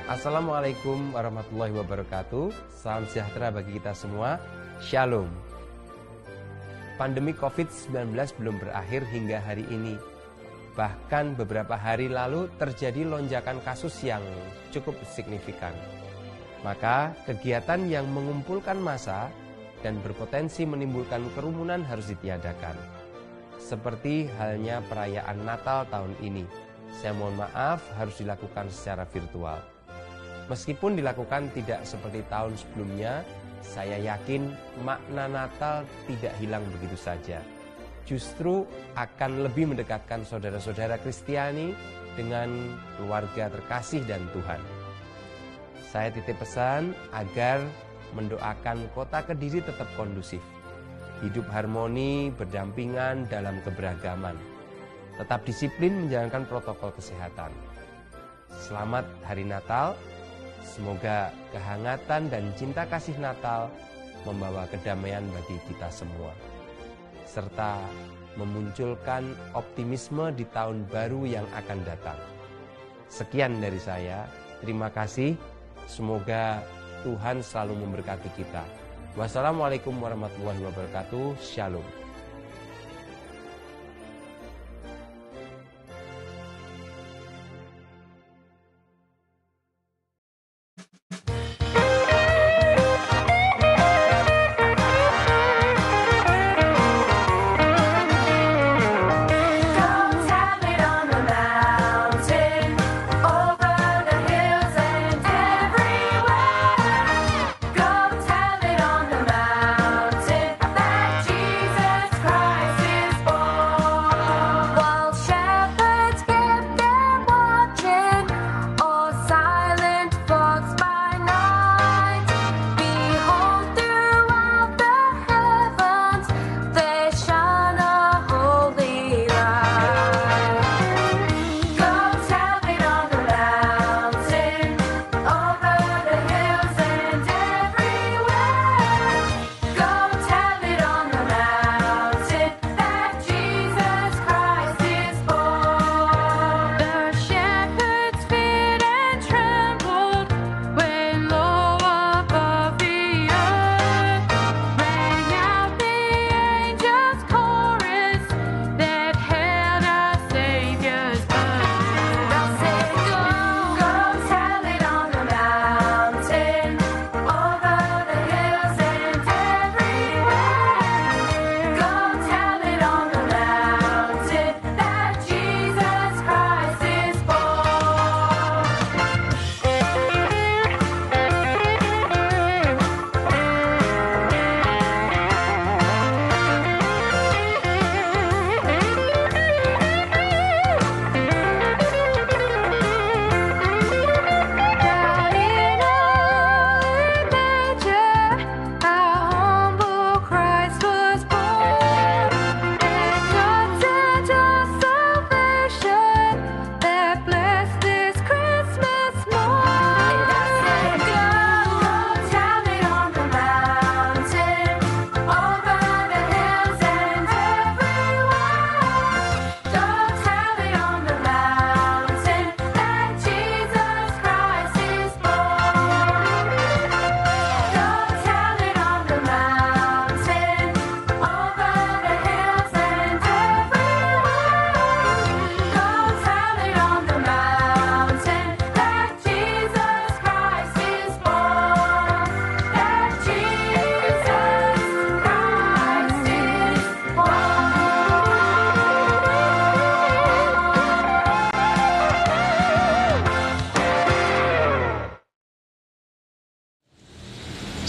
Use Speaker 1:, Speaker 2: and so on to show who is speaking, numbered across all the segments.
Speaker 1: Assalamualaikum warahmatullahi wabarakatuh. Salam sejahtera bagi kita semua. Shalom. Pandemi COVID-19 belum berakhir hingga hari ini. Bahkan beberapa hari lalu terjadi lonjakan kasus yang cukup signifikan. Maka kegiatan yang mengumpulkan massa dan berpotensi menimbulkan kerumunan harus ditiadakan. Seperti halnya perayaan Natal tahun ini. Saya mohon maaf harus dilakukan secara virtual. Meskipun dilakukan tidak seperti tahun sebelumnya, saya yakin makna Natal tidak hilang begitu saja. Justru akan lebih mendekatkan saudara-saudara Kristiani dengan keluarga terkasih dan Tuhan. Saya titip pesan agar mendoakan kota Kediri tetap kondusif. Hidup harmoni, berdampingan dalam keberagaman. Tetap disiplin menjalankan protokol kesehatan. Selamat Hari Natal. Semoga kehangatan dan cinta kasih Natal membawa kedamaian bagi kita semua, serta memunculkan optimisme di tahun baru yang akan datang. Sekian dari saya, terima kasih. Semoga Tuhan selalu memberkati kita. Wassalamualaikum warahmatullahi wabarakatuh. Shalom.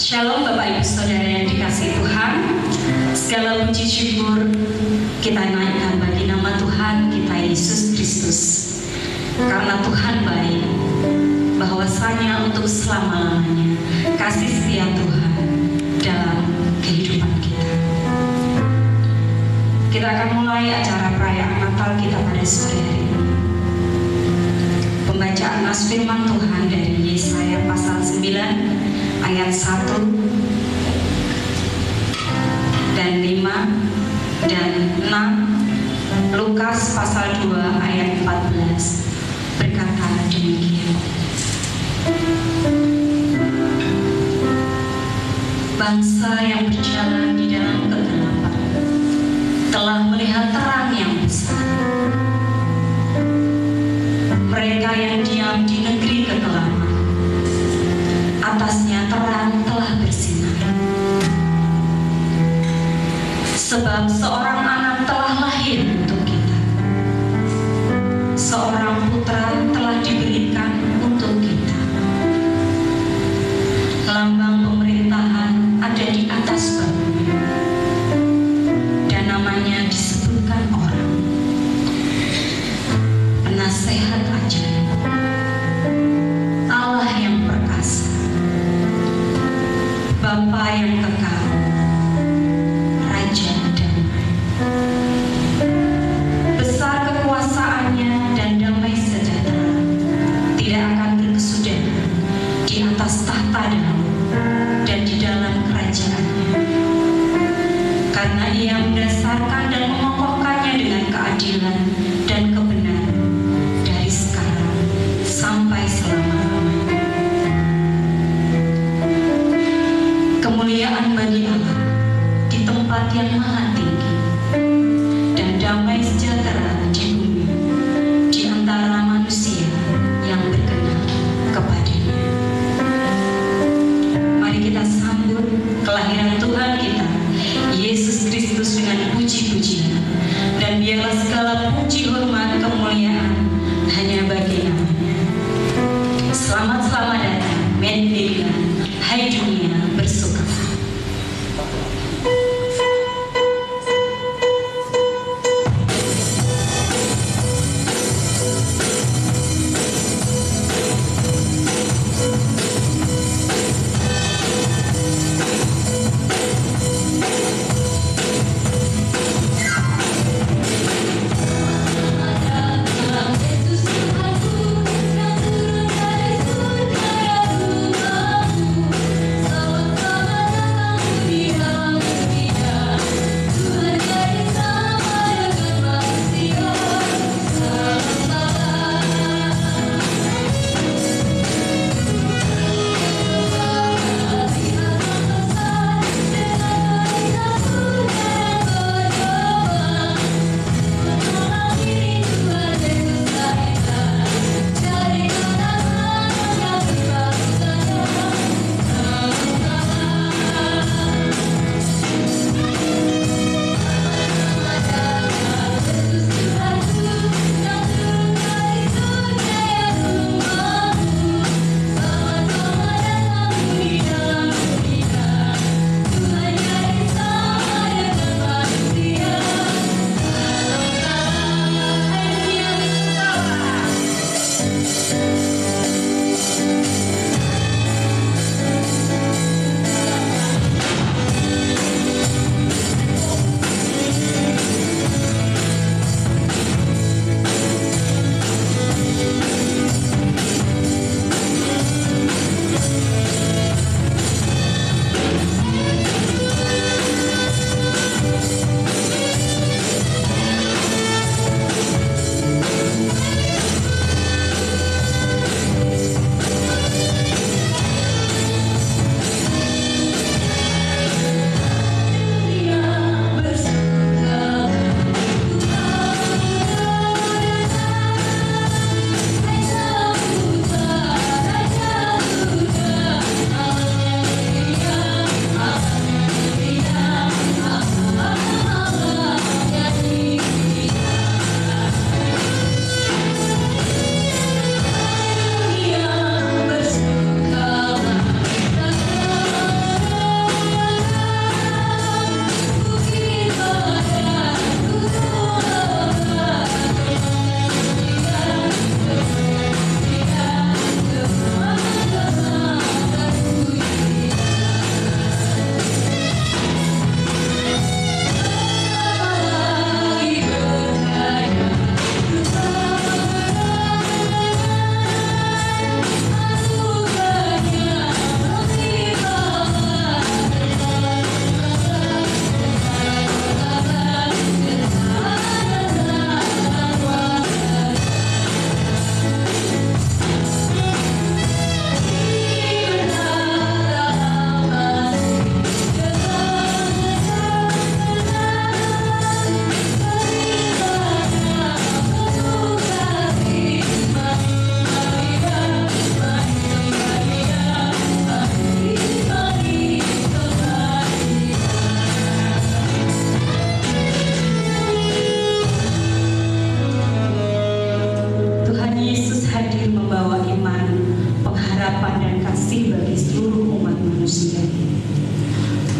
Speaker 2: Shalom Bapak Ibu Saudara yang dikasihi Tuhan. Segala puji syukur kita naikkan bagi nama Tuhan kita Yesus Kristus. Karena Tuhan baik, bahwasanya untuk selama-lamanya kasih setia Tuhan dalam kehidupan kita. Kita akan mulai acara perayaan Natal kita pada sore hari ini. Pembacaan nas firman Tuhan dari Yesaya pasal 9 ayat 1 dan 5 dan 6, Lukas pasal 2 ayat 14 berkata demikian. Bangsa yang berjalan di dalam kegelapan telah melihat terang yang besar. Mereka yang diam di negeri kekelaman, atasnya terang telah bersinar. Sebab seorang anak telah lahir untuk kita, seorang putra telah diberikan untuk kita. Lambang pemerintahan ada di atas bahunya, dan namanya disebutkan orang Penasehat Ajaib, Allah yang perkasa, Bapa yang kekal, Raja damai. Besar kekuasaannya dan damai sejahtera tidak akan berkesudahan di atas tahta Daud dan di dalam kerajaannya, karena ia mendasarkan dan mengokohkannya dengan keadilan dan kebenaran dari sekarang sampai selama-lamanya. Kemuliaan bagi Allah di tempat yang maha tinggi, dan damai sejahtera di bumi di antara manusia yang berkenan kepadanya. Mari kita sambut kelahiran Tuhan kita, Yesus Kristus, dengan puji-pujian, dan biarlah segala puji, hormat, kemuliaan hanya bagi namanya. Selamat datang, Mendelia, hai dunia bersuka.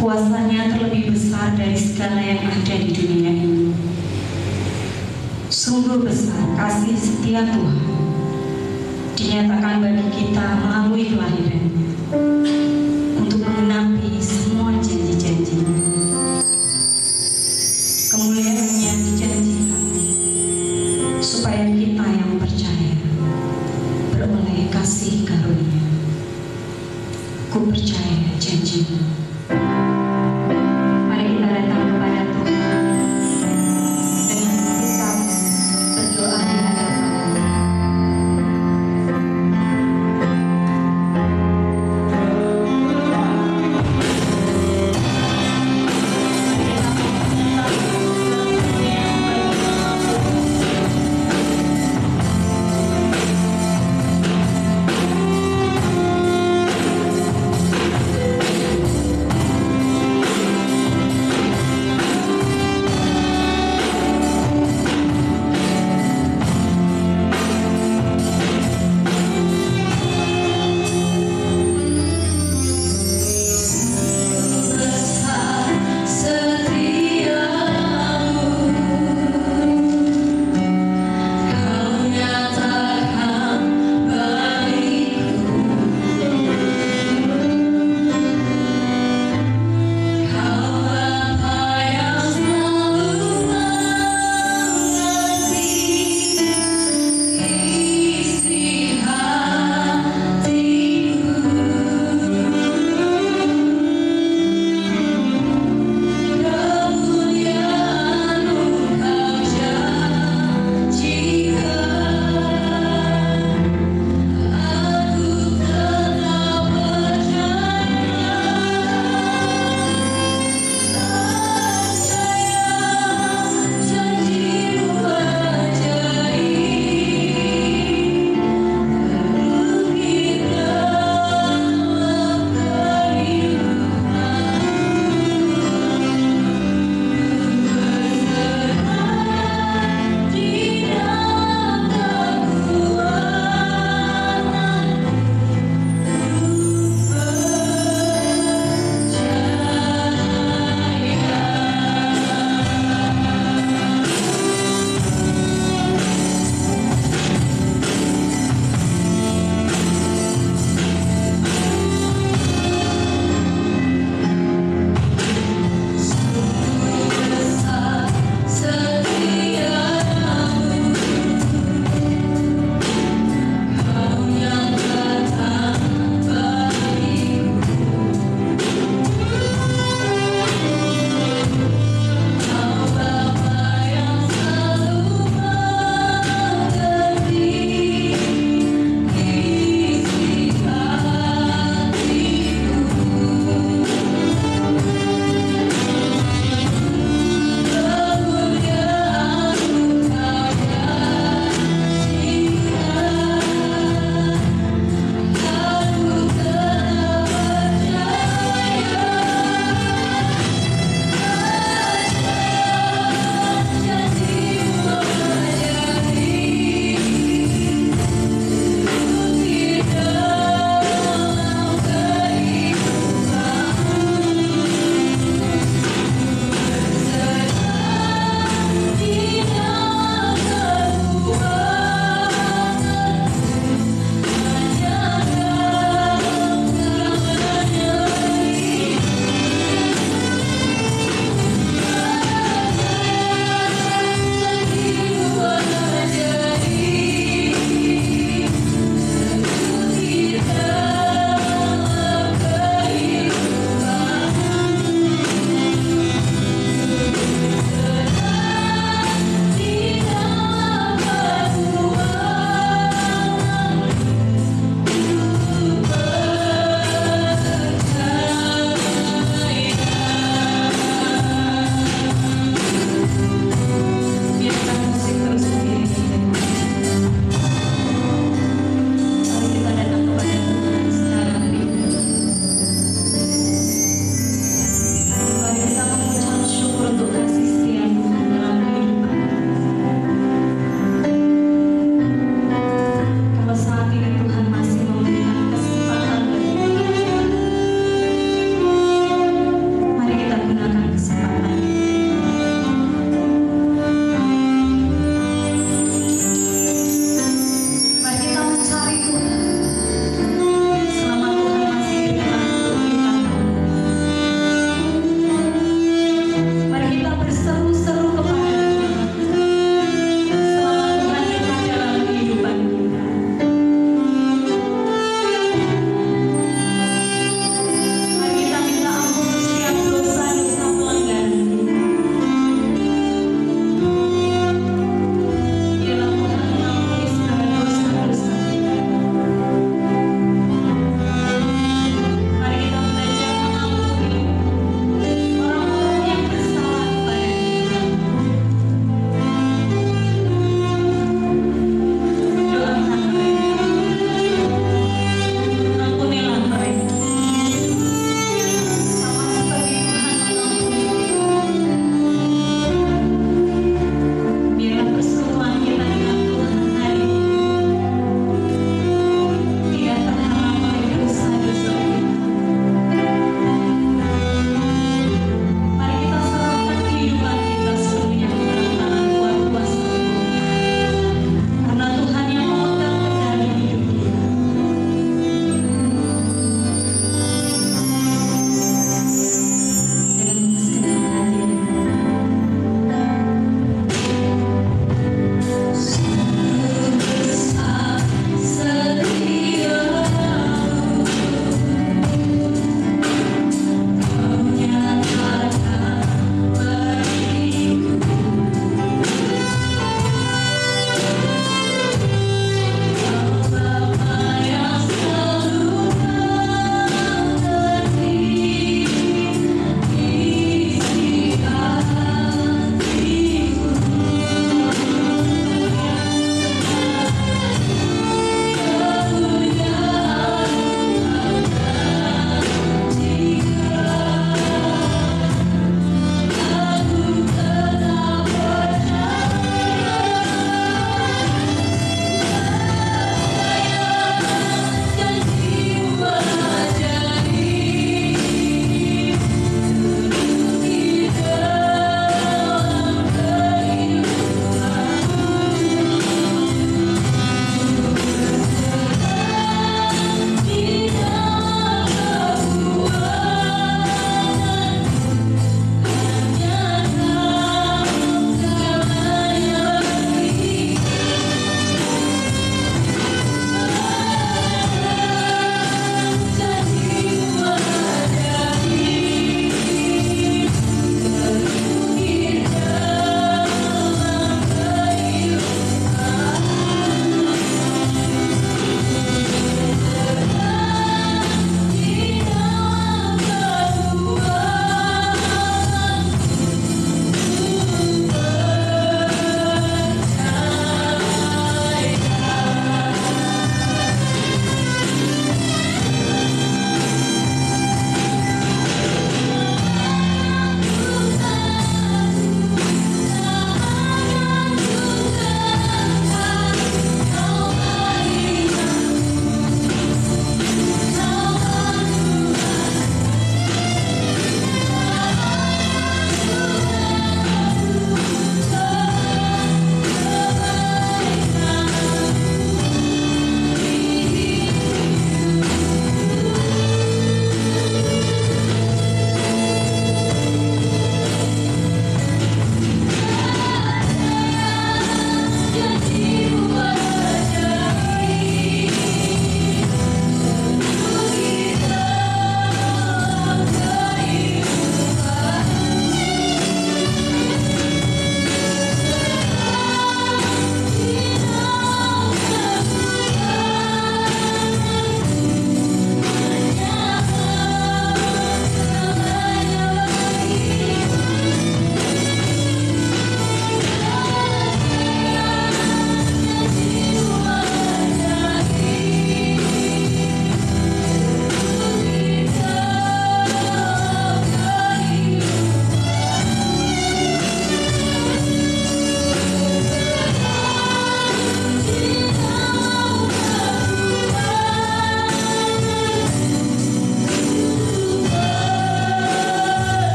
Speaker 2: kuasanya terlebih besar dari segala yang ada di dunia ini. Sungguh besar kasih setia Tuhan dinyatakan bagi kita melalui kelahirannya untuk menggenapi semua janji-janjinya. Kemuliaannya dijanjikan supaya kita yang percaya beroleh kasih karunia. Ku percaya janji-Mu. Mari kita datang kepada Tuhan dengan sikap berdoa di hadapan-Nya.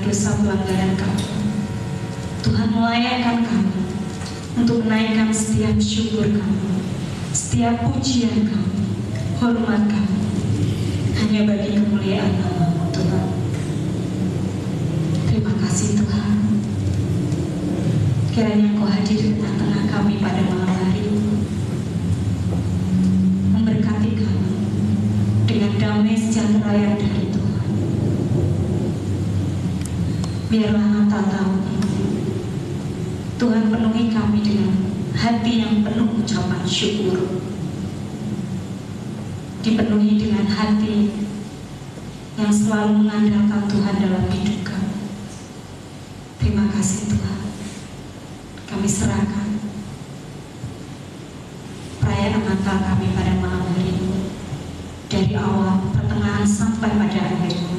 Speaker 2: dosa pelanggaran kami. Tuhan melayakkan kami untuk menaikkan setiap syukur kami, setiap pujian kami, hormat kami, hanya bagi kemuliaan nama-Mu Tuhan. Terima kasih Tuhan. Kiranya Engkau hadir di tengah-tengah kami pada malam hari ini, memberkati kami dengan damai sejahtera yang dari Tuhan. Biarlah Natal tahun ini Tuhan penuhi kami dengan hati yang penuh ucapan syukur, dipenuhi dengan hati yang selalu mengandalkan Tuhan dalam hidup kami. Terima kasih Tuhan. Kami serahkan perayaan Natal kami pada malam hari ini, dari awal, pertengahan sampai pada akhirnya.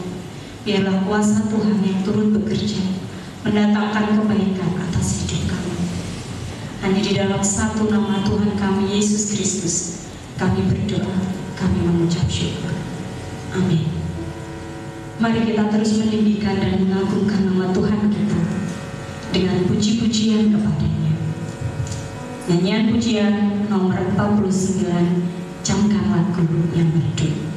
Speaker 2: Biarlah kuasa Tuhan yang turut bekerja mendatangkan kebaikan atas hidup kami. Hanya di dalam satu nama Tuhan kami Yesus Kristus kami berdoa, kami mengucap syukur. Amin. Mari kita terus meninggikan dan mengagungkan nama Tuhan kita dengan puji-pujian kepadanya. Nyanyian pujian nomor 49, Camkan Lagu yang Merdu.
Speaker 3: Camkan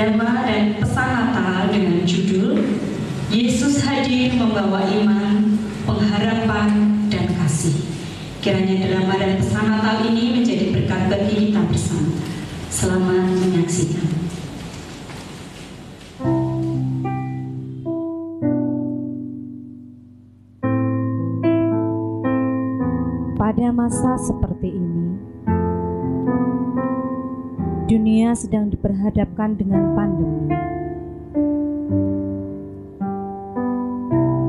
Speaker 2: drama dan pesan Natal dengan judul Yesus hadir membawa iman, pengharapan, dan kasih. Kiranya drama dan pesan Natal ini menjadi berkat bagi kita bersama. Selamat menyaksikan.
Speaker 3: Pada masa seperti ini, dunia sedang diperhadapkan dengan pandemi.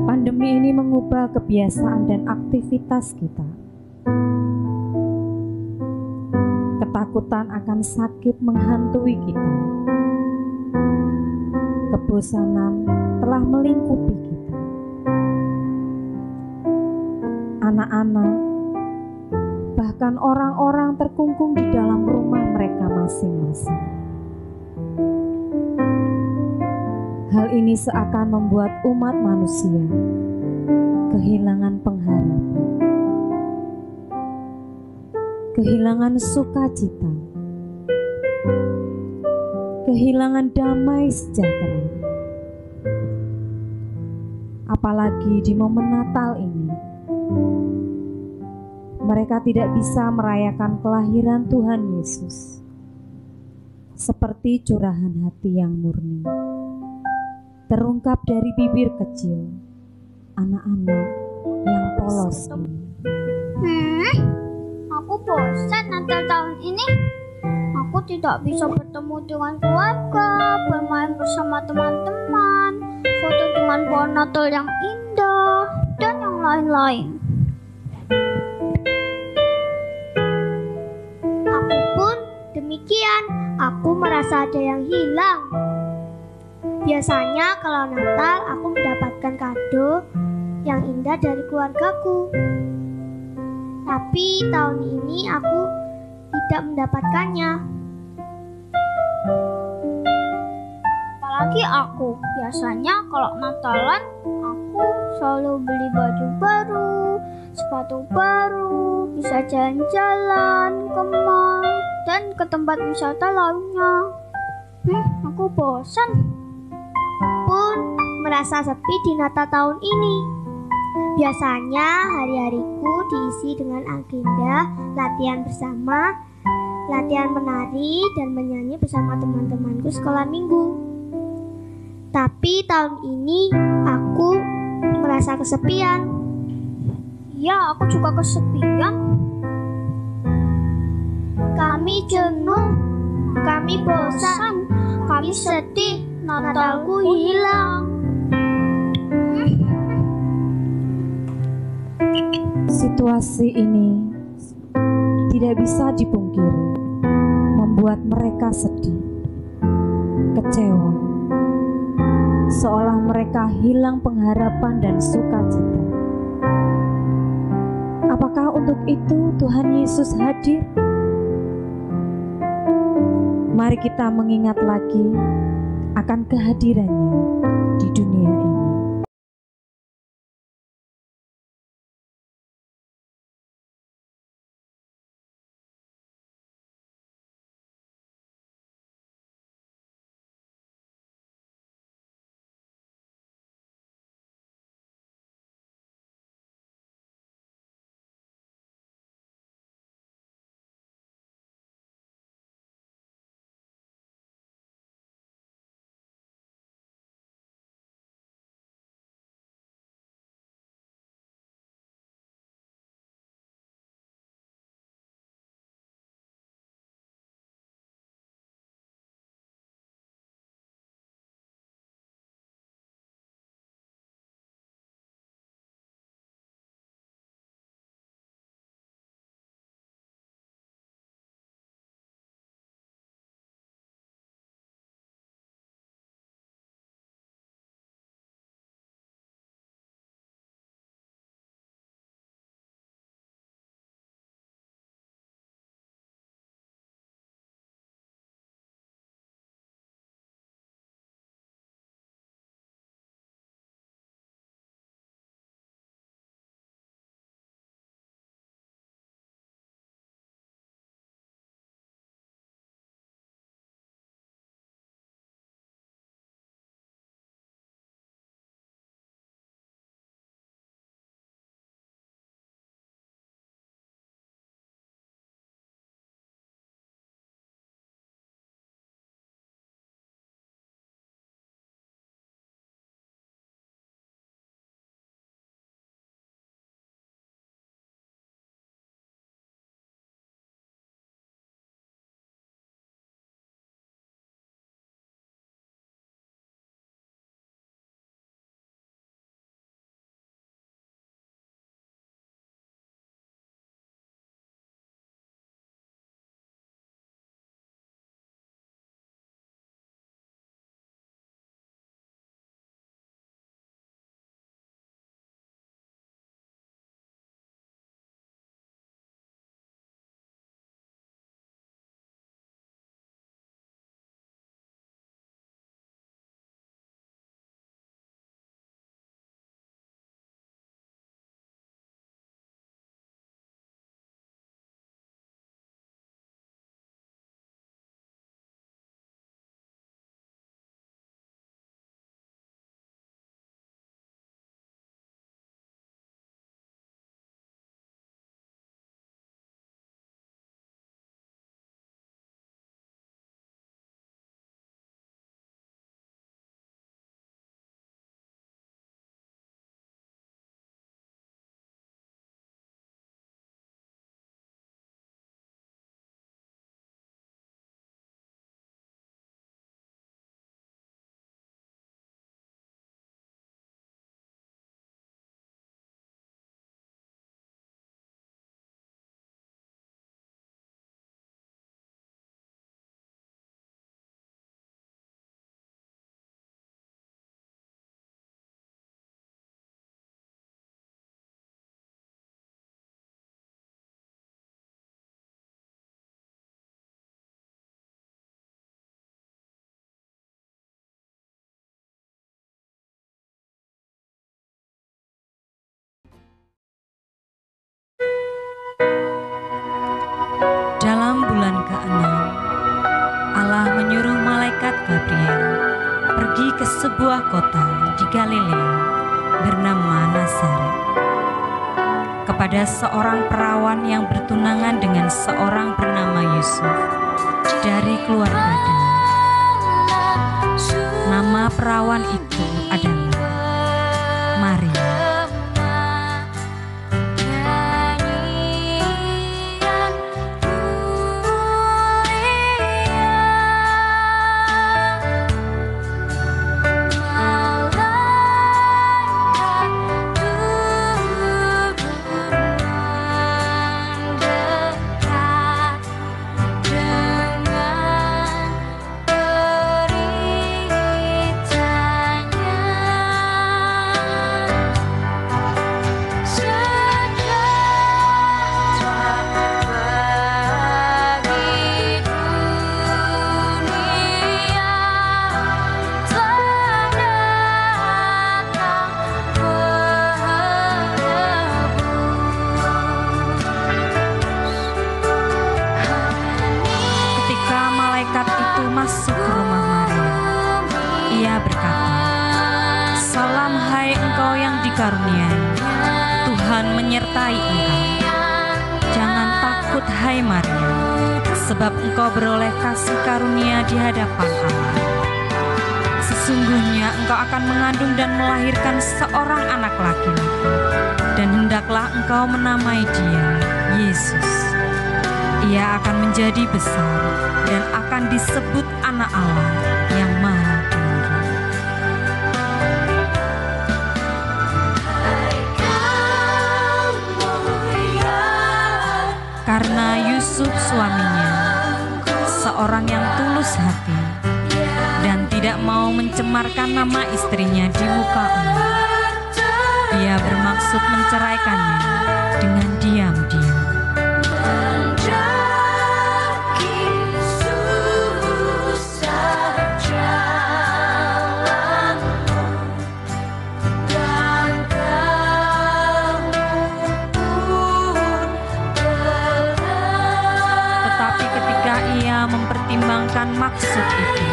Speaker 3: Pandemi ini mengubah kebiasaan dan aktivitas kita. Ketakutan akan sakit menghantui kita. Kebosanan telah melingkupi kita. Anak-anak, bahkan orang-orang terkungkung di dalam rumah mereka masing-masing. Hal ini seakan membuat umat manusia kehilangan pengharapan, kehilangan sukacita, kehilangan damai sejahtera. Apalagi di momen Natal ini, mereka tidak bisa merayakan kelahiran Tuhan Yesus seperti curahan hati yang murni, terungkap dari bibir kecil anak-anak yang polos ini.
Speaker 4: Aku bosan Natal tahun ini. Aku tidak bisa bertemu dengan keluarga, bermain bersama teman-teman, foto dengan pohon Natal yang indah, dan yang lain-lain. Aku pun demikian, aku merasa ada yang hilang. Biasanya kalau Natal aku mendapatkan kado yang indah dari keluargaku. Tapi tahun ini aku tidak mendapatkannya. Apalagi aku, biasanya kalau Natalan aku selalu beli baju baru, sepatu baru, bisa jalan-jalan ke mall dan ke tempat wisata lainnya. Aku bosan. Pun merasa sepi di Natal tahun ini. Biasanya hari-hariku diisi dengan agenda latihan bersama, latihan menari dan menyanyi bersama teman-temanku sekolah minggu. Tapi tahun ini aku merasa kesepian. Ya, aku juga kesepian. Kami jenuh, kami bosan, kami sedih, Natalku hilang.
Speaker 3: Situasi ini tidak bisa dipungkiri, membuat mereka sedih, kecewa, seolah mereka hilang pengharapan dan sukacita. Apakah untuk itu Tuhan Yesus hadir? Mari kita mengingat lagi akan kehadirannya di dunia ini. malaikat Gabriel pergi ke sebuah kota di Galilea bernama Nazaret kepada seorang perawan yang bertunangan dengan seorang bernama Yusuf dari keluarga Dan. Nama perawan itu adalah Maria. Masuk ke rumah Maria, ia berkata, "Salam hai engkau yang dikaruniai, Tuhan menyertai engkau. Jangan takut hai Maria, sebab engkau beroleh kasih karunia di hadapan Allah. Sesungguhnya engkau akan mengandung dan melahirkan seorang anak laki-laki, dan hendaklah engkau menamai dia Yesus. Ia akan menjadi besar dan akan disebut Anak Allah yang Maha Tinggi. Karena Yusuf suaminya seorang yang tulus hati dan tidak mau mencemarkan nama istrinya di muka umum, ia bermaksud menceraikannya dengan diam-diam. Mempertimbangkan maksud itu,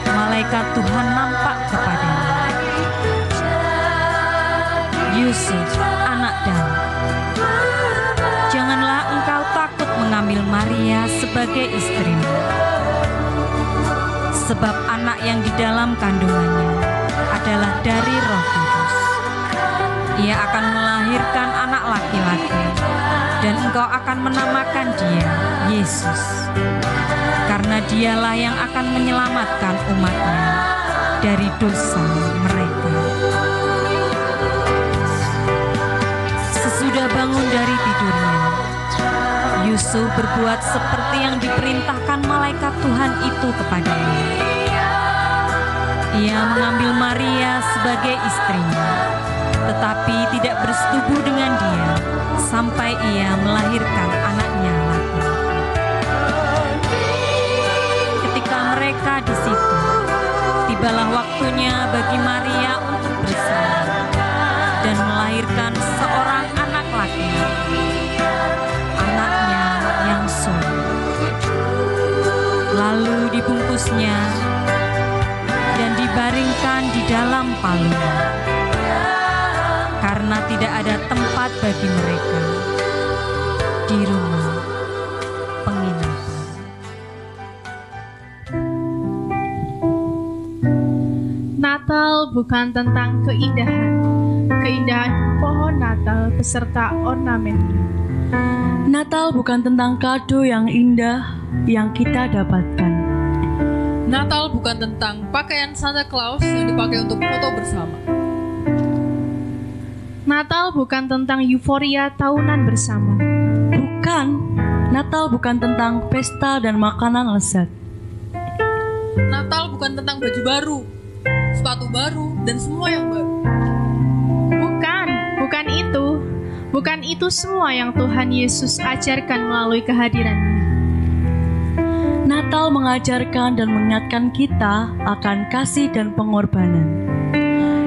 Speaker 3: malaikat Tuhan nampak kepadanya. Yusuf, anak Daud, janganlah engkau takut mengambil Maria sebagai istrimu, sebab anak yang di dalam kandungannya adalah dari Roh Kudus. Ia akan melahirkan anak laki-laki, dan engkau akan menamakan dia Yesus, karena dialah yang akan menyelamatkan umatnya dari dosa mereka. Sesudah bangun dari tidurnya, Yusuf berbuat seperti yang diperintahkan malaikat Tuhan itu kepadanya. Ia mengambil Maria sebagai istrinya, tetapi tidak bersetubuh dengan dia sampai ia melahirkan anaknya laki-laki. Ketika mereka di situ, tibalah waktunya bagi Maria untuk bersalin dan melahirkan seorang anak laki-laki, anaknya yang sulung. Lalu dibungkusnya dan dibaringkan di dalam palungan, karena tidak ada tempat bagi mereka di rumah penginapan.
Speaker 5: Natal bukan tentang keindahan pohon Natal beserta ornamennya.
Speaker 6: Natal bukan tentang kado yang indah yang kita dapatkan.
Speaker 7: Natal bukan tentang pakaian Santa Claus yang dipakai untuk foto bersama.
Speaker 5: Natal bukan tentang euforia tahunan bersama.
Speaker 6: Bukan. Natal bukan tentang pesta dan makanan lezat.
Speaker 7: Natal bukan tentang baju baru, sepatu baru, dan semua yang baru.
Speaker 5: Bukan itu. Bukan itu semua yang Tuhan Yesus ajarkan melalui kehadirannya.
Speaker 6: Natal mengajarkan dan mengingatkan kita akan kasih dan pengorbanan.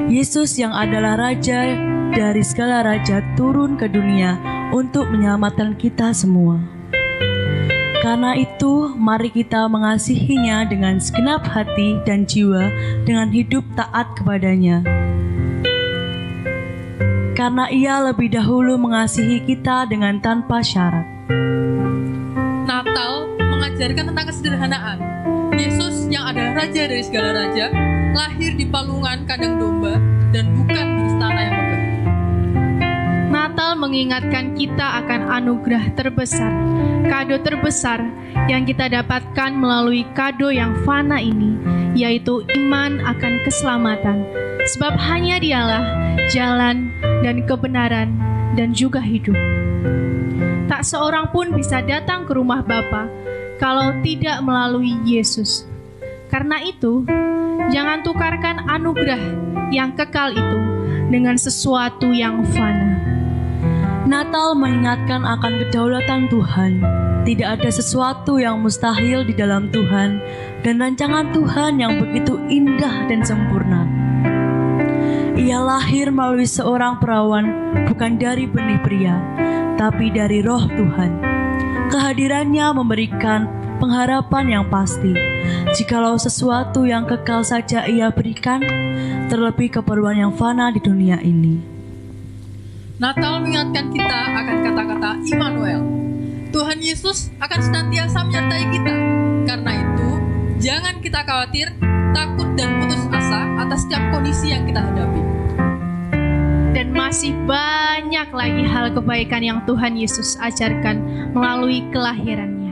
Speaker 6: Yesus yang adalah Raja dari segala raja turun ke dunia untuk menyelamatkan kita semua. Karena itu, mari kita mengasihinya dengan segenap hati dan jiwa, dengan hidup taat kepadanya. Karena Ia lebih dahulu mengasihi kita dengan tanpa syarat.
Speaker 7: Natal mengajarkan tentang kesederhanaan. Yesus yang adalah Raja dari segala raja, lahir di palungan kandang domba dan bukan di istana yang megah.
Speaker 5: Natal mengingatkan kita akan anugerah terbesar, kado terbesar yang kita dapatkan melalui kado yang fana ini, yaitu iman akan keselamatan. Sebab hanya Dialah jalan dan kebenaran dan juga hidup. Tak seorang pun bisa datang ke rumah Bapa kalau tidak melalui Yesus. Karena itu, jangan tukarkan anugerah yang kekal itu dengan sesuatu yang fana.
Speaker 6: Natal mengingatkan akan kedaulatan Tuhan. Tidak ada sesuatu yang mustahil di dalam Tuhan, dan rancangan Tuhan yang begitu indah dan sempurna. Ia lahir melalui seorang perawan, bukan dari benih pria, tapi dari Roh Tuhan. Kehadirannya memberikan pengharapan yang pasti. Jikalau sesuatu yang kekal saja Ia berikan, terlebih keperluan yang fana di dunia ini.
Speaker 7: Natal mengingatkan kita akan kata-kata Immanuel. Tuhan Yesus akan senantiasa menyertai kita. Karena itu, jangan kita khawatir, takut dan putus asa atas setiap kondisi yang kita hadapi.
Speaker 5: Dan masih banyak lagi hal kebaikan yang Tuhan Yesus ajarkan melalui kelahirannya.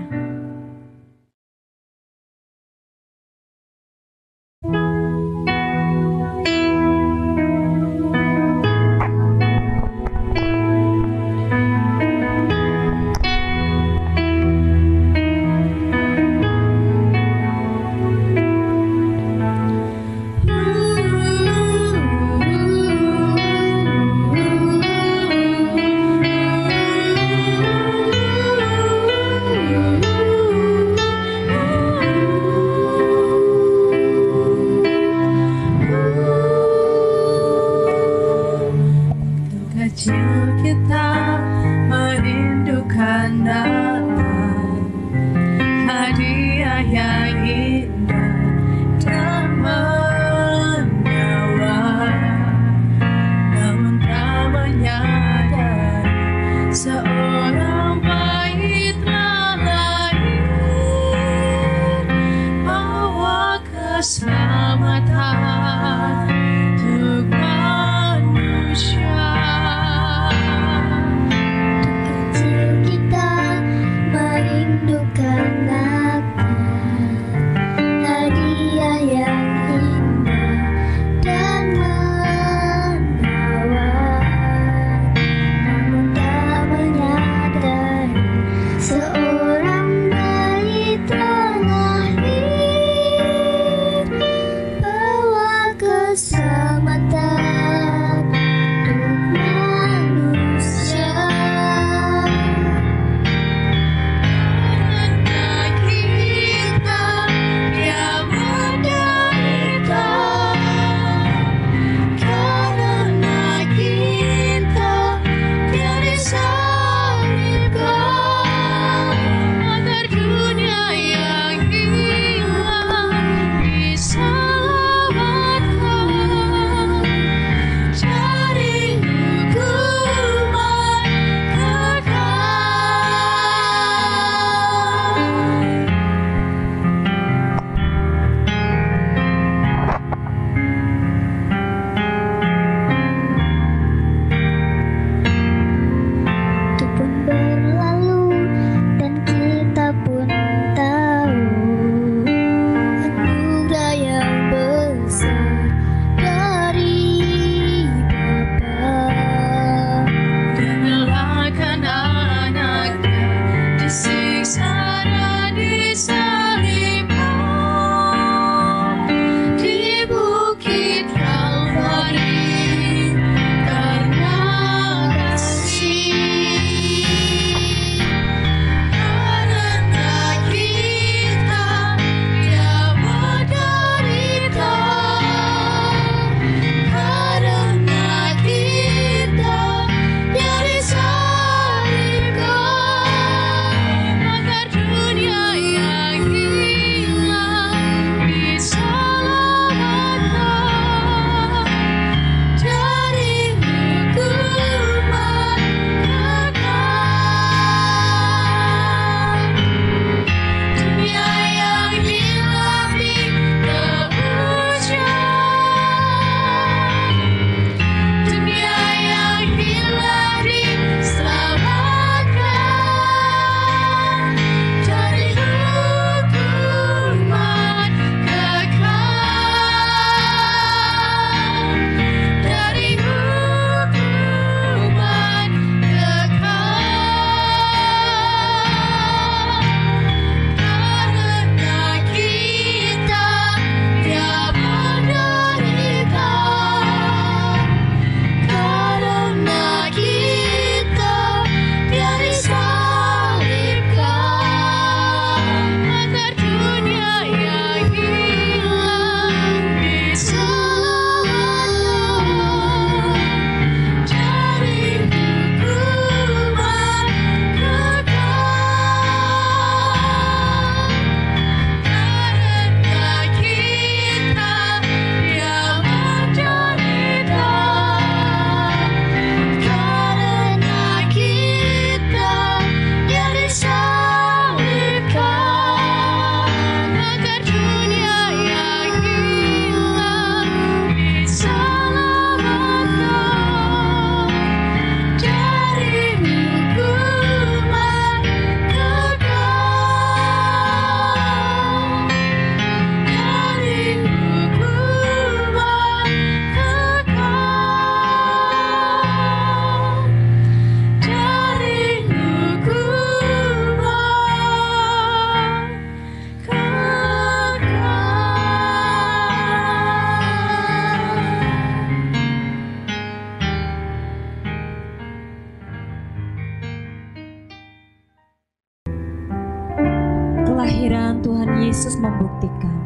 Speaker 3: Yesus membuktikan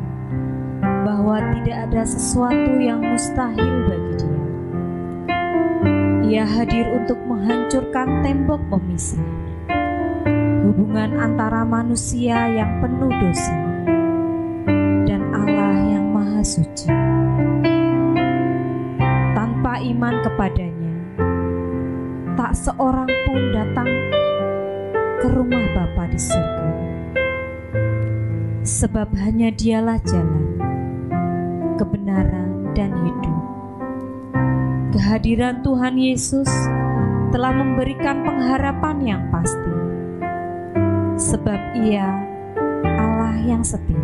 Speaker 3: bahwa tidak ada sesuatu yang mustahil bagi Dia. Ia hadir untuk menghancurkan tembok pemisah hubungan antara manusia yang penuh dosa dan Allah yang Maha Suci. Tanpa iman kepadanya, tak seorang pun datang ke rumah Bapa di surga. Sebab hanya Dialah jalan, kebenaran, dan hidup. Kehadiran Tuhan Yesus telah memberikan pengharapan yang pasti, sebab Ia Allah yang setia.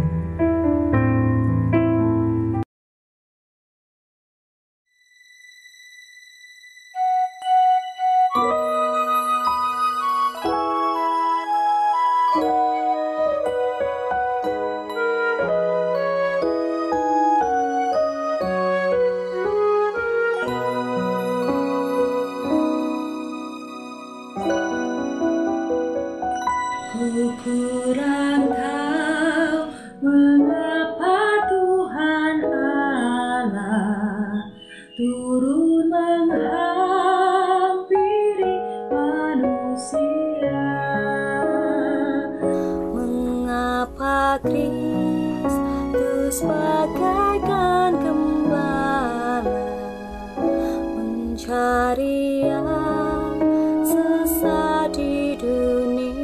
Speaker 6: Kurang tahu mengapa Tuhan Allah turun menghampiri manusia. Mengapa Kristus bagaikan gembala mencari yang sesat di dunia.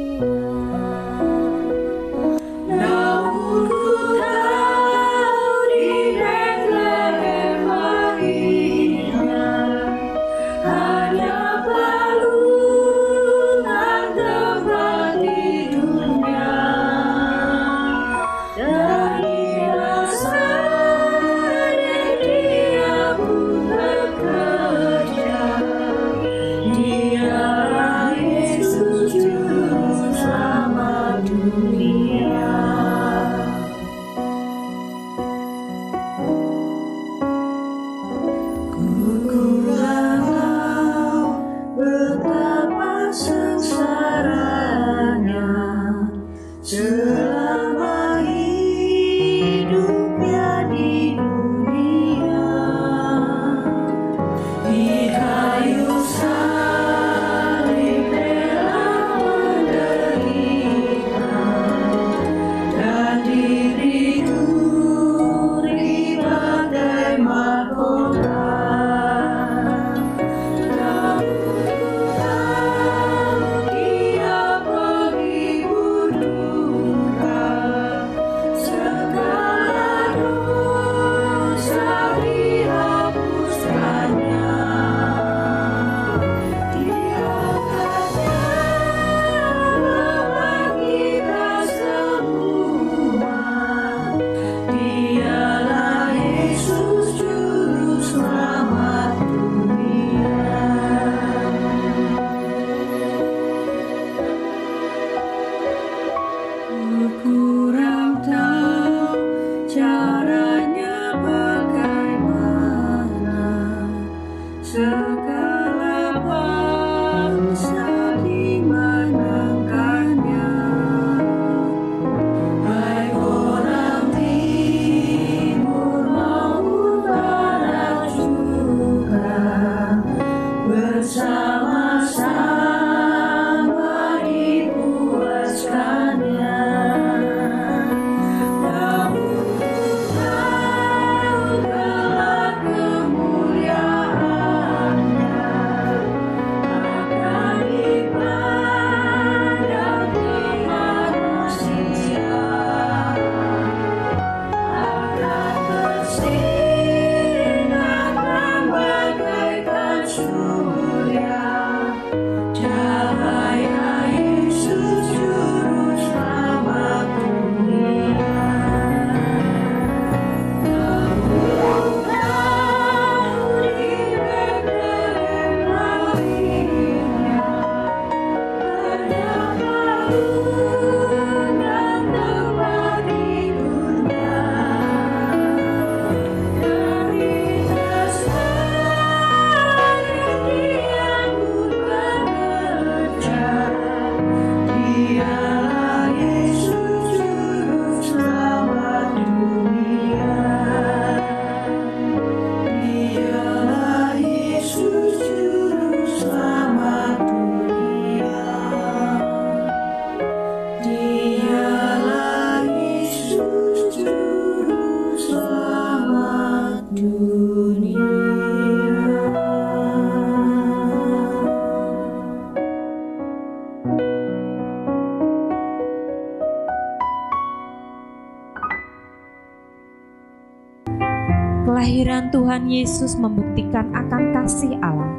Speaker 3: Kelahiran Tuhan Yesus membuktikan akan kasih Allah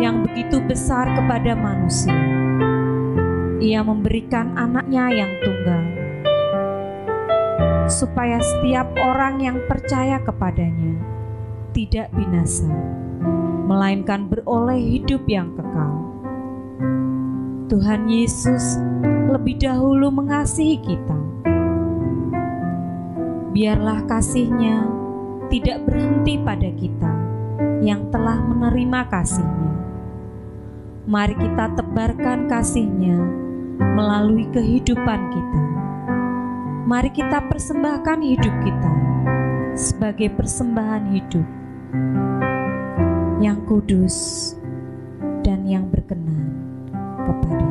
Speaker 3: yang begitu besar kepada manusia. Ia memberikan anaknya yang tunggal, supaya setiap orang yang percaya kepadanya tidak binasa, melainkan beroleh hidup yang kekal. Tuhan Yesus lebih dahulu mengasihi kita. Biarlah kasih-Nya tidak berhenti pada kita yang telah menerima kasih-Nya. Mari kita tebarkan kasih-Nya melalui kehidupan kita. Mari kita persembahkan hidup kita sebagai persembahan hidup yang kudus dan yang berkenan kepadanya.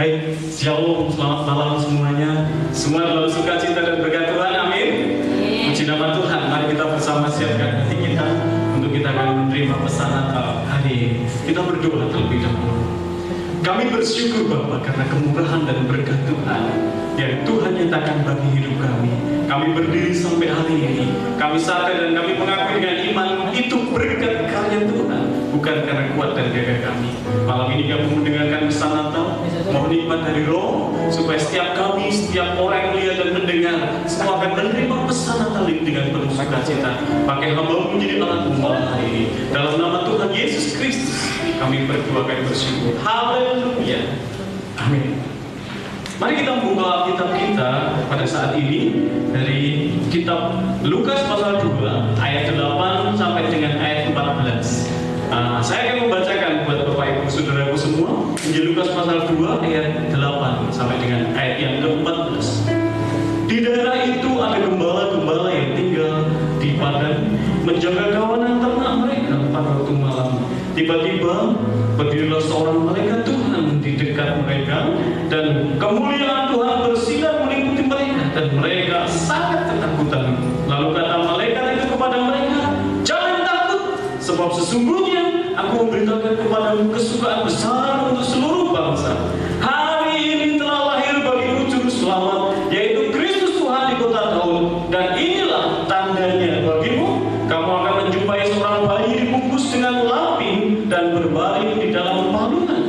Speaker 8: Baik, shalom, selamat malam semuanya. Semua dalam sukacita dan berkat Tuhan, amin. Puji nama Tuhan. Mari kita bersama siapkan hati kita untuk kita akan menerima pesan Natal hari ini. Kita berdoa terlebih dahulu. Kami bersyukur Bapa karena kemurahan dan berkat Tuhan yang Tuhan nyatakan bagi hidup kami. Kami berdiri sampai hari ini. Kami sadar dan kami mengakui dengan iman itu berkat karya Tuhan, bukan karena kuat dan gagah kami. Malam ini kami mendengarkan pesan Natal, mohon hikmat dari Roh, supaya setiap kami, setiap orang yang lihat dan mendengar, semua akan menerima pesan Natal ini dengan penuh sukacita. Pakai hamba menjadi alat malam hari ini. Dalam nama Tuhan Yesus Kristus, kami berdoa dan bersyukur. Haleluya. Amin. Mari kita membuka kitab kita pada saat ini dari kitab Lukas pasal 2 ayat 8 sampai dengan ayat 14. Saya akan membacakan buat Bapak Ibu Saudaraku semua Injil Lukas pasal 2 ayat 8 sampai dengan ayat yang ke-14. Di daerah itu ada gembala-gembala yang tinggal di padang menjaga kawanan ternak mereka pada waktu malam. Tiba-tiba berdirilah seorang malaikat Tuhan di dekat mereka dan kemuliaan Tuhan bersinar meliputi mereka dan mereka sangat ketakutan. Lalu kata malaikat itu kepada mereka, "Jangan takut, sebab sesungguhnya aku memberitakan kepadamu kesukaan besar untuk seluruh bangsa. Hari ini telah lahir bagimu juru selamat, yaitu Kristus Tuhan di kota Daud. Dan inilah tandanya bagimu, kamu akan menjumpai seorang bayi dibungkus dengan lapin dan berbaring di dalam palungan."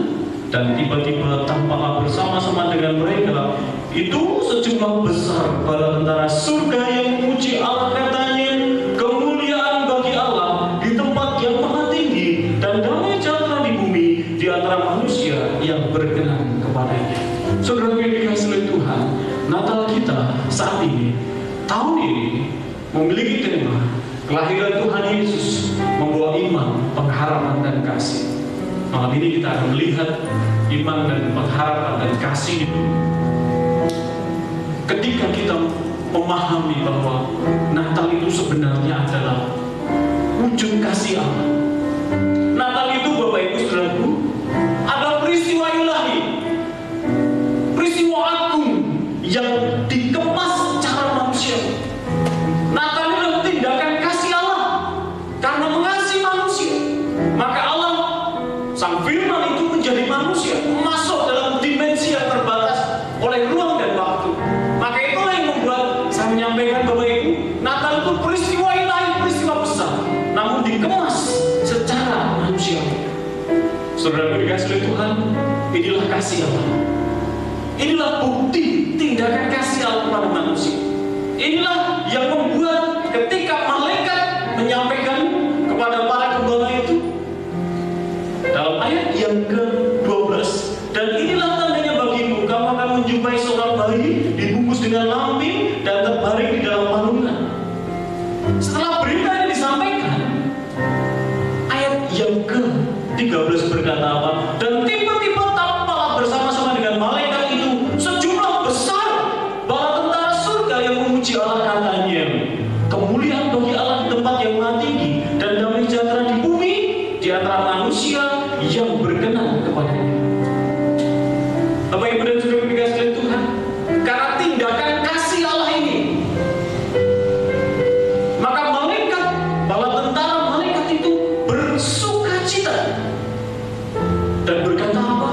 Speaker 8: Dan tiba-tiba tampaklah bersama-sama dengan mereka itu sejumlah besar bala tentara surga yang memuji Allah, katanya, "Kemuliaan bagi Allah di tempat yang maha tinggi dan damai sejahtera di bumi di antara manusia yang berkenan kepadanya." Saudara yang dikasihi oleh Tuhan, Natal kita saat ini, tahun ini, memiliki tema kelahiran Tuhan Yesus membawa iman, pengharapan dan kasih. Malam ini kita akan melihat iman dan pengharapan dan kasih itu ketika kita memahami bahwa Natal itu sebenarnya adalah wujud kasih Allah. Natal itu Bapak Ibu Saudaraku adalah peristiwa ilahi, peristiwa agung yang dikemas secara manusia. Natal itu adalah tindakan kasih Allah karena mengasihi manusia. Maka Allah, Sang Firman itu menjadi manusia, masuk dalam dimensi yang terbatas oleh ruang dan waktu. Maka itulah yang membuat saya menyampaikan Bapak Ibu, Natal itu peristiwa ilahi, peristiwa besar, namun dikemas secara manusia. Saudara dikasihi oleh Tuhan, inilah kasih Allah. Inilah bukti tindakan kasih Allah kepada manusia. Inilah yang membuat ketika malaikat menyampaikan kepada para gembala itu dalam ayat yang ke-12, "Dan inilah tandanya bagimu, kamu akan menjumpai seorang bayi dibungkus dengan lampin dan terbaring di dalam palungan." Setelah berita ini disampaikan, ayat yang ke-13 berkata apa? "Dan tiba-tiba tampaklah bersama-sama dengan malaikat itu sejumlah besar bala tentara surga yang memuji Allah, katanya, kemuliaan bagi Allah di tempat yang maha tinggi dan damai sejahtera di bumi di antara manusia yang berkenan kepadanya." Bapak Ibu dan Saudara dikasihi oleh Tuhan, karena tindakan kasih Allah ini, maka malaikat, bala tentara malaikat itu bersukacita dan berkata apa?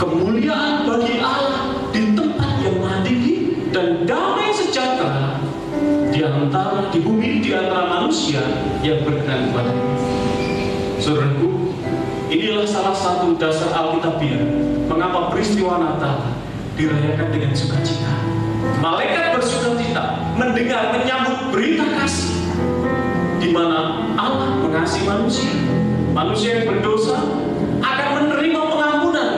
Speaker 8: Kemuliaan bagi Allah di tempat yang maha tinggi dan damai sejahtera di bumi di antara manusia yang berkenan kepadanya. Saudaraku, inilah salah satu dasar Alkitabiah mengapa peristiwa Natal dirayakan dengan sukacita. Malaikat bersukacita mendengar, menyambut berita kasih di mana Allah mengasihi manusia. Manusia yang berdosa akan menerima pengampunan.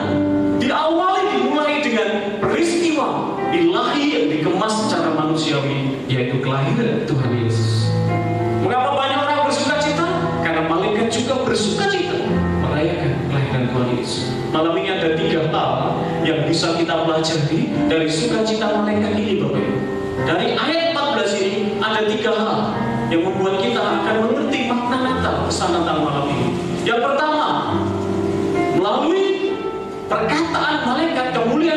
Speaker 8: Dimulai dengan peristiwa ilahi yang dikemas secara manusiawi, yaitu kelahiran Tuhan Yesus. Mengapa banyak orang bersukacita? Karena malaikat juga bersukacita merayakan kelahiran Tuhan Yesus. Malam ini ada 3 hal yang bisa kita pelajari dari sukacita malaikat ini, Bapak Ibu. Dari ayat 14 ini ada 3 hal yang membuat kita akan mengerti makna Natal, pesan Natal malam ini. Yang pertama, melalui perkataan malaikat, kemuliaan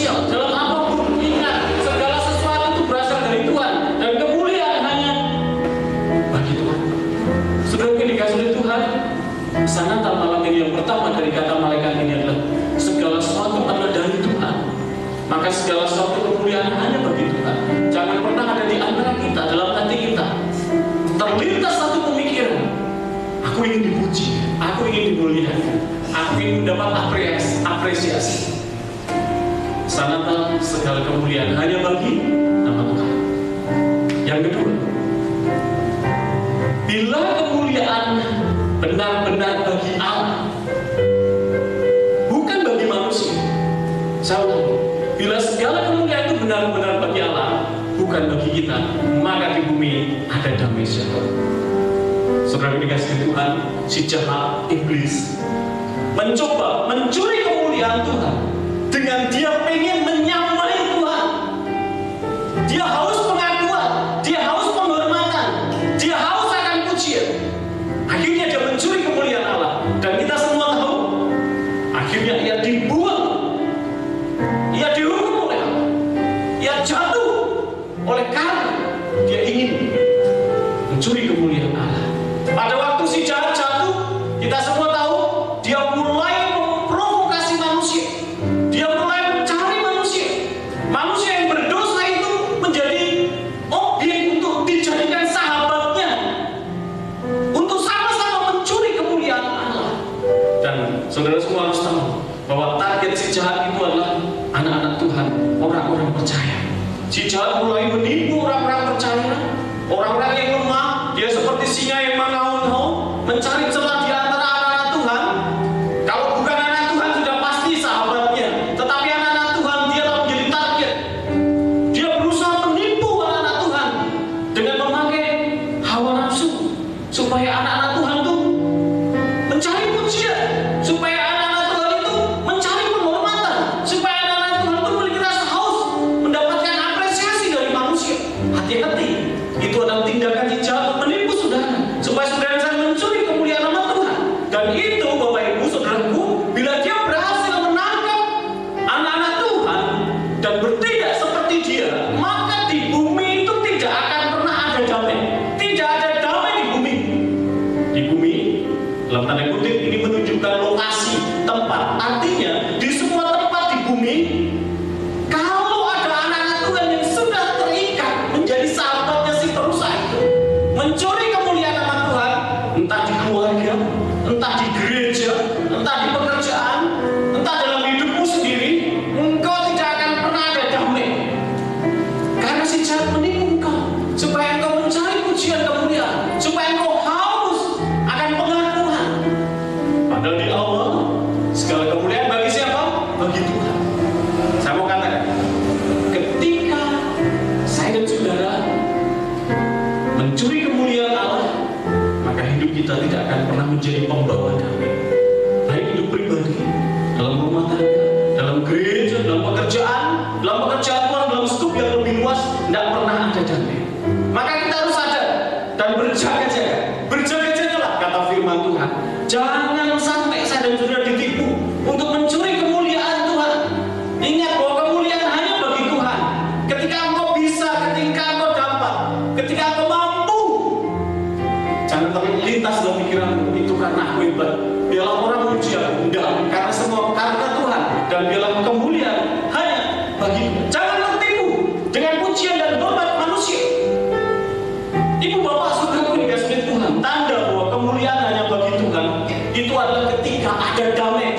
Speaker 8: sosial, dalam apapun, ingat segala sesuatu itu berasal dari Tuhan dan kemuliaan hanya bagi Tuhan. Saudara yang dikasihi oleh Tuhan, pesan Natal malam ini yang pertama dari kata malaikat ini adalah segala sesuatu adalah dari Tuhan. Maka segala sesuatu kemuliaan hanya bagi Tuhan. Jangan pernah ada di antara kita, dalam hati kita terlintas satu pemikiran, aku ingin dipuji, aku ingin dimuliakan, aku ingin mendapat apresiasi. Sanata segala kemuliaan hanya bagi nama Tuhan. Yang kedua, bila kemuliaan benar-benar bagi Allah, bukan bagi manusia. Bila segala kemuliaan itu benar-benar bagi Allah, bukan bagi kita, maka di bumi ada damai sejahtera. Saudara dikasihi Tuhan, si jahat iblis mencoba mencuri kemuliaan Tuhan dengan dia pengen menyamai Tuhan. Dia haus pengakuan, dia haus penghormatan, dia haus akan pujian. Akhirnya dia mencuri kemuliaan Allah, dan kita semua tahu akhirnya ia dibuang, ia dihukum oleh Allah, ia jatuh oleh karena dia ingin mencuri kemuliaan Allah. Pada waktu si jahat jatuh, kita semua tahu dia mulai memprovokasi manusia, dia mulai mencari manusia. Manusia yang berdosa itu menjadi objek untuk dijadikan sahabatnya, untuk sama-sama mencuri kemuliaan Allah. Dan saudara semua harus tahu bahwa target si jahat itu adalah anak-anak Tuhan, orang-orang percaya. Si jahat mulai menipu orang-orang percaya, orang-orang yang lemah. Dia seperti singa yang mengaum-ngaum, mencari celah di antara anak-anak Tuhan. Kalau bukan anak Tuhan sudah pasti sahabatnya, tetapi anak-anak Tuhan dia telah menjadi target. Dia berusaha menipu anak-anak Tuhan dengan memakai hawa nafsu, supaya anak-anak Tuhan itu mencari pujian, supaya anak-anak Tuhan itu mencari penghormatan, supaya anak-anak Tuhan itu memiliki rasa haus mendapatkan apresiasi dari manusia. Hati-hati, itu adalah tindakan si jahat menipu saudara, supaya saudara bisa mencuri kemuliaan nama Tuhan. Dan itu Bapak Ibu Saudaraku, bila dia berhasil menangkap anak-anak Tuhan dan bertindak seperti dia, maka di bumi itu tidak akan pernah ada damai. Tidak ada damai di bumi. Di bumi, dalam tanda kutip ini menunjukkan lokasi, tempat. Artinya di semua tempat di bumi, kalau ada anak-anak Tuhan yang sudah terikat menjadi sahabatnya si perusak itu, mencuri kemuliaan nama Tuhan, entah di keluarga, entah di gereja, entah di pekerjaan, entah dalam hidupmu sendiri, engkau tidak akan pernah ada damai. Karena si jahat menipu engkau, supaya engkau mencari pujian kemuliaan, supaya engkau haus akan pengakuan. Padahal di awal, segala kemuliaan bagi siapa? Bagi Tuhan. Saya mau katakan, ketika saya dan saudara mencuri kemuliaan Allah, maka hidup kita tidak akan pernah menjadi pembawa damai. Baik hidup pribadi, dalam rumah tangga, dalam gereja, dalam pekerjaan Tuhan, dalam skup yang lebih luas, tidak pernah ada damai. Maka kita harus sadar dan berjaga-jaga. Berjaga-jagalah, kata firman Tuhan. Jangan sampai saya dan saudara ditipu untuk mencuri kemuliaan Tuhan. Ingat bahwa kemuliaan hanya bagi Tuhan. Ketika engkau bisa, ketika engkau dapat, ketika engkau mampu, jangan terlintas dalam pikiranmu, itu karena aku hebat, biarlah orang puji aku. Tidak, karena semua karena Tuhan, dan biarlah kemuliaan hanya bagi Tuhan. Jangan tertipu dengan pujian dan hormat manusia. Ibu bapak saudaraku dikasihi Tuhan, tanda bahwa kemuliaan hanya bagi Tuhan itu adalah ketika ada damai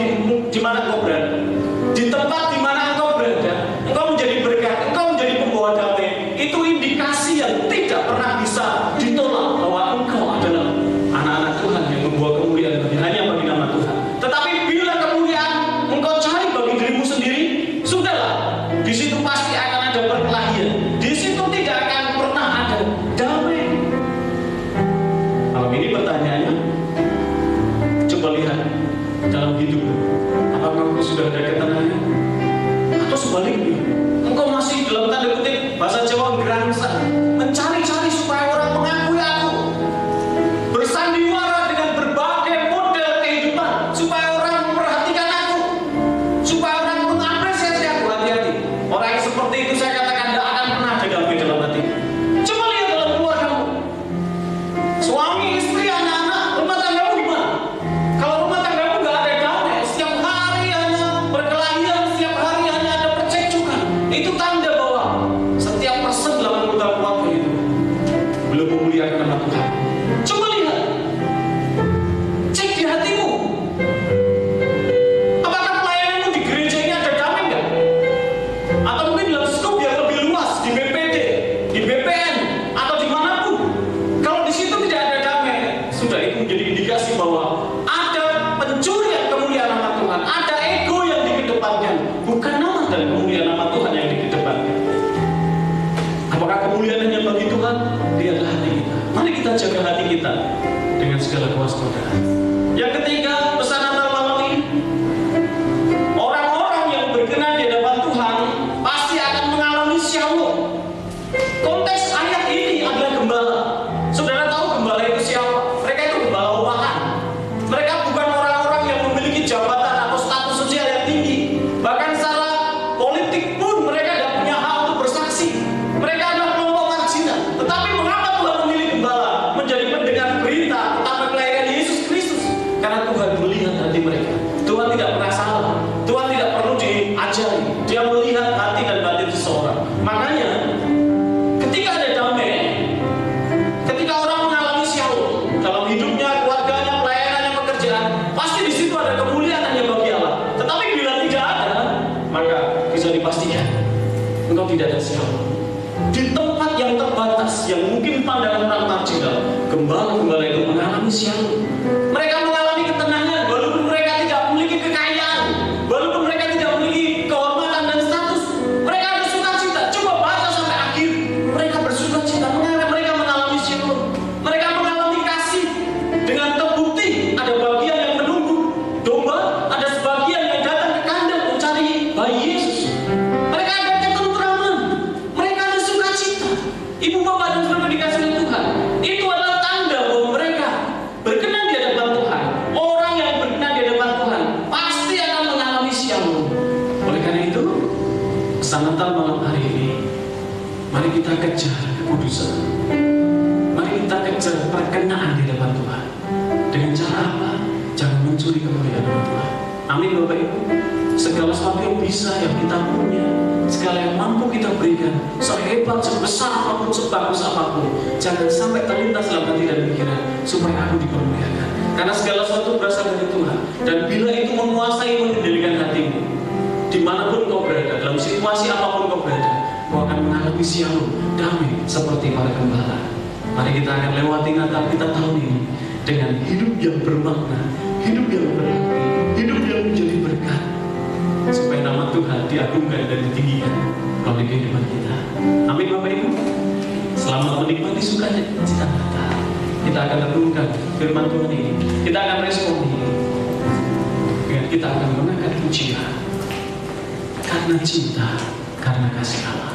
Speaker 8: di mana engkau berada, di tempat di mana engkau berada, engkau menjadi berkat, engkau menjadi pembawa damai. Itu indikasi yang tidak pernah bisa ditolak bahwa engkau adalah anak-anak Tuhan yang membawa kemuliaan hanya bagi nama Tuhan. Tetapi bila kemuliaan engkau cari bagi dirimu sendiri, sudahlah, di situ pasti akan ada perkelahian. Di situ tidak akan pernah ada damai. Malam ini pertanyaannya, coba lihat dalam hidupmu, apakah engkau sudah ada ketenangan? Atau sebaliknya, engkau masih dalam tanda kutip bahasa Jawa gerangsa, mencari-cari supaya orang mengakui aku, bersandiwara dengan berbagai model kehidupan supaya orang memperhatikan aku, supaya orang mengapresiasi aku. Hati-hati, menjaga hati kita dengan segala kewaspadaan. Yang ketiga, pesan Natal malam ini, orang-orang yang berkenan di hadapan Tuhan pasti akan mengalami shalom. Konteks ayat ini adalah gembala. Saudara tahu gembala itu siapa? Mereka itu gembala olahan. Mereka bukan orang-orang yang memiliki jabatan atau status sosial yang tinggi. Bahkan secara politik pun mereka tidak punya hak untuk bersaksi. Mereka adalah kelompok marginal. Tetapi mengapa Tuhan memilih gembala menjadi pendengar berita tentang kelahiran Yesus Kristus? Karena Tuhan melihat hati mereka. Tuhan tidak pernah salah. Tuhan tidak perlu diajari. Dia melihat hati dan batin seseorang. Makanya ketika ada damai, ketika orang mengalami shalom dalam hidupnya, keluarganya, pelayanannya, pekerjaan, pasti di situ ada kemuliaan hanya bagi Allah. Tetapi bila tidak ada, maka bisa dipastikan engkau tidak ada shalom. Di tempat yang terbatas, yang mungkin pandangan orang marginal, gembala-gembala itu mengalami shalom. Mereka mengalami ketenangan, walaupun mereka tidak memiliki kekayaan, walaupun mereka tidak memiliki kehormatan dan status, mereka ada sukacita. Coba baca sampai akhir, mereka bersukacita. Mereka mengalami shalom. Mereka mengalami kasih dengan terbukti ada bagian yang menunggu domba, ada sebagian yang datang ke kandang mencari bayi Yesus. Mereka ada ketentraman, mereka ada sukacita. Ibu bapak dan saudara dikasih oleh Tuhan, itu adalah tanda bahwa mereka berkenan di hadapan Tuhan. Orang yang berkenan di hadapan Tuhan pasti akan mengalami shalom. Oleh karena itu, pesan Natal malam hari ini, mari kita kejar kekudusan. Mari kita kejar perkenaan di hadapan Tuhan. Dengan cara apa? Jangan mencuri kemuliaan Tuhan. Amin Bapak Ibu. Segala sesuatu yang bisa, yang kita punya, segala yang mampu kita berikan, sehebat, sebesar apapun, sebagus apapun, jangan sampai terlintas dalam hati dan pikiran supaya aku dipermuliakan. Karena segala sesuatu berasal dari Tuhan. Dan bila itu menguasai, mengendalikan hatimu, dimanapun kau berada, dalam situasi apapun kau berada, kau akan mengalami shalom, damai seperti para gembala. Mari kita akan lewati Natal kita tahun ini dengan hidup yang bermakna, hidup yang berarti, hidup yang menjadi berkat, supaya nama Tuhan diagungkan dan ditinggikan melalui kehidupan kita. Amin Bapak Ibu. Selamat menikmati sukacita Natal. Kita akan renungkan firman Tuhan ini. Kita akan respon ini. Dan kita akan mengangkat pujian karena cinta, karena kasih Allah.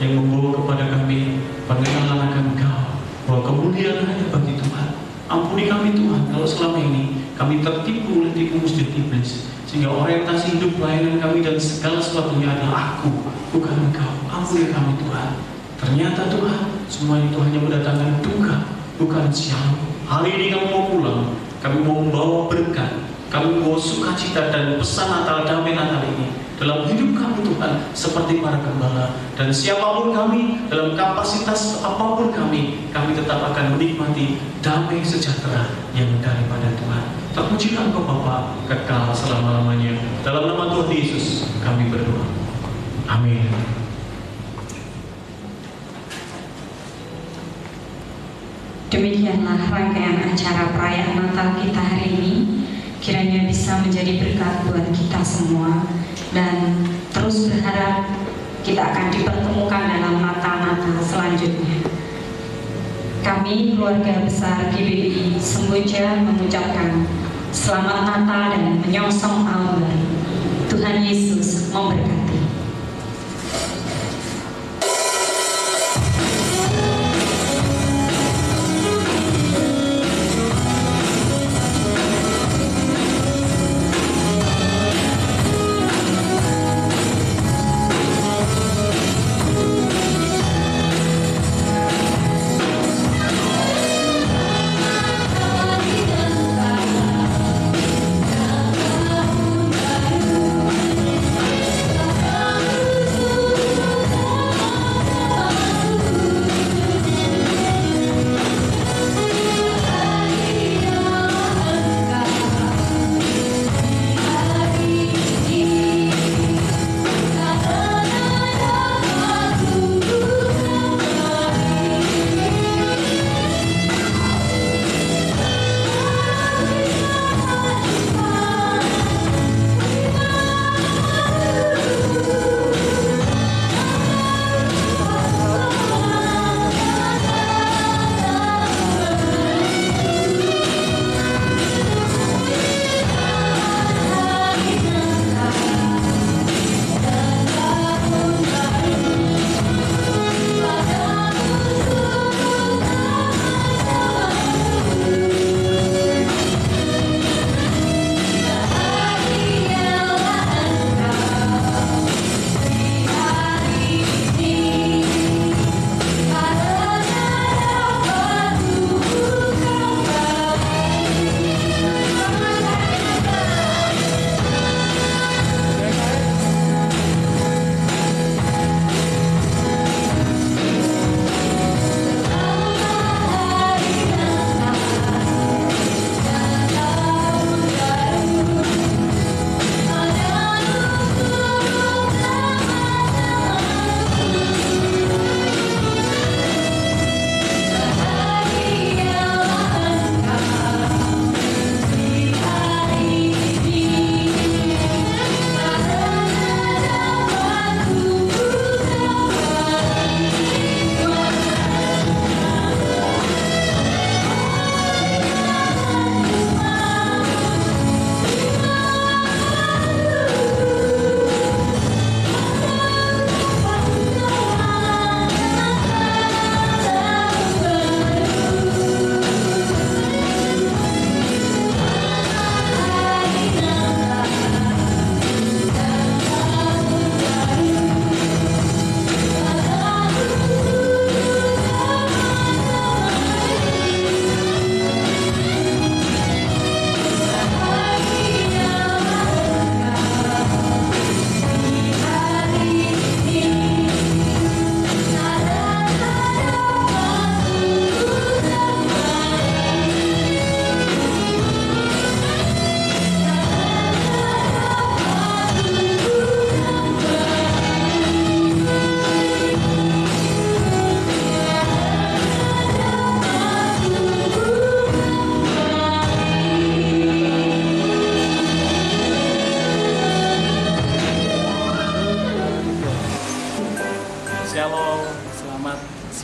Speaker 8: yang membawa kepada kami pengenalan akan Engkau, bahwa kemuliaan hanya bagi Tuhan. Ampuni kami Tuhan kalau selama ini kami tertipu oleh tipu muslihat iblis, sehingga orientasi hidup pelayanan kami dan segala sesuatunya adalah aku, bukan Engkau. Ampuni kami Tuhan. Ternyata Tuhan, semua itu hanya mendatangkan duka, bukan shalom. Hari ini kami mau pulang, kami mau membawa berkat, kami membawa sukacita dan pesan Natal, damai Natal ini dalam hidup kami Tuhan, seperti para gembala. Dan siapapun kami, dalam kapasitas apapun kami tetap akan menikmati damai sejahtera yang daripada Tuhan. Terpujilah Engkau Bapa, kekal selama-lamanya. Dalam nama Tuhan Yesus kami berdoa. Amin.
Speaker 2: Demikianlah rangkaian acara perayaan Natal kita hari ini. Kiranya bisa menjadi berkat buat kita semua, dan terus berharap kita akan dipertemukan dalam Natal-Natal selanjutnya. Kami keluarga besar GBI Semboja mengucapkan selamat Natal dan menyongsong tahun baru. Tuhan Yesus memberkati.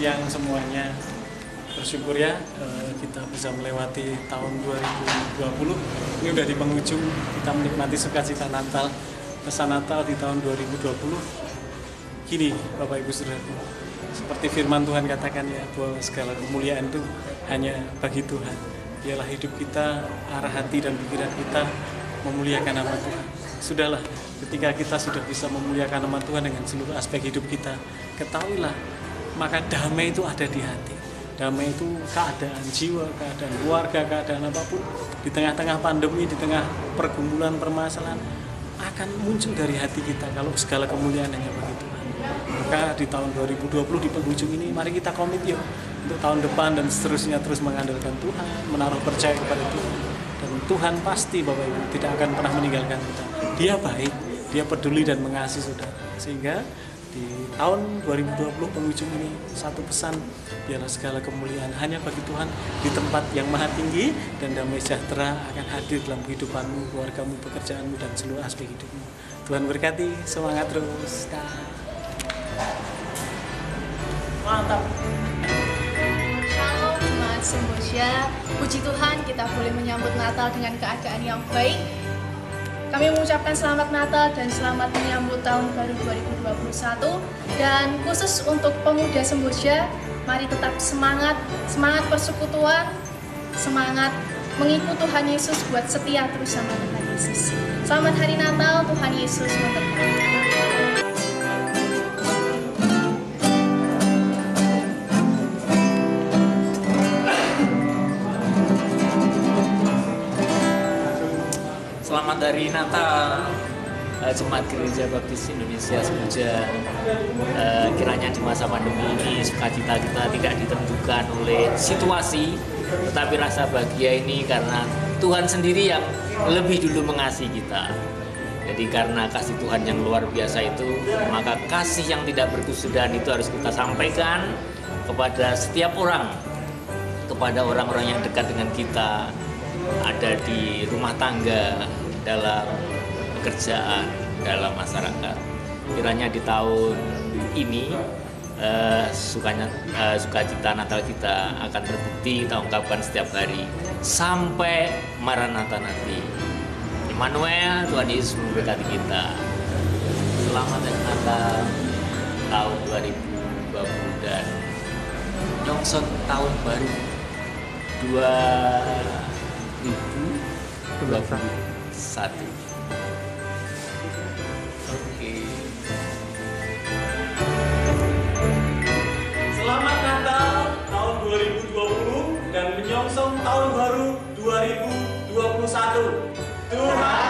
Speaker 9: siang semuanya. Bersyukur ya kita bisa melewati tahun 2020. Ini udah di penghujung, kita menikmati sukacita Natal, pesan Natal di tahun 2020. Gini Bapak Ibu Saudara, seperti firman Tuhan katakan ya, bahwa segala kemuliaan itu hanya bagi Tuhan. Biarlah hidup kita, arah hati dan pikiran kita memuliakan nama Tuhan. Sudahlah, ketika kita sudah bisa memuliakan nama Tuhan dengan seluruh aspek hidup kita, ketahuilah, maka damai itu ada di hati. Damai itu keadaan jiwa, keadaan keluarga, keadaan apapun, di tengah-tengah pandemi, di tengah pergumulan, permasalahan, akan muncul dari hati kita kalau segala kemuliaan hanya bagi Tuhan. Maka di tahun 2020 di penghujung ini, mari kita komit yuk untuk tahun depan dan seterusnya terus mengandalkan Tuhan, menaruh percaya kepada Tuhan. Dan Tuhan pasti Bapak Ibu tidak akan pernah meninggalkan kita. Dia baik, Dia peduli dan mengasihi saudara. Sehingga di tahun 2020 penghujung ini satu pesan, biarlah segala kemuliaan hanya bagi Tuhan di tempat yang maha tinggi, dan damai sejahtera akan hadir dalam kehidupanmu, keluargamu, pekerjaanmu, dan seluruh aspek hidupmu. Tuhan berkati, semangat terus. Mantap.
Speaker 10: Shalom Jemaat Semboja, puji Tuhan kita boleh menyambut Natal dengan keadaan yang baik. Kami mengucapkan selamat Natal dan selamat menyambut tahun baru 2021. Dan khusus untuk pemuda Semboja, mari tetap semangat persekutuan, semangat mengikut Tuhan Yesus, buat setia terus sama Tuhan Yesus. Selamat Hari Natal, Tuhan Yesus memberkati.
Speaker 11: Selamat Hari Natal Jemaat Gereja Baptis Indonesia Semboja. Kiranya di masa pandemi ini sukacita kita tidak ditentukan oleh situasi, tetapi rasa bahagia ini karena Tuhan sendiri yang lebih dulu mengasihi kita. Jadi karena kasih Tuhan yang luar biasa itu, maka kasih yang tidak berkesudahan itu harus kita sampaikan kepada setiap orang, kepada orang-orang yang dekat dengan kita, ada di rumah tangga, dalam pekerjaan, dalam masyarakat. Kiranya di tahun ini sukacita Natal kita akan terbukti, kita ungkapkan setiap hari sampai Maranatha nanti. Immanuel, Tuhan Yesus memberkati kita. Selamat Natal tahun 2020 dan nyongsong tahun baru 2021. Oke.
Speaker 8: Selamat Natal tahun 2020 dan menyongsong tahun baru 2021. Tuhan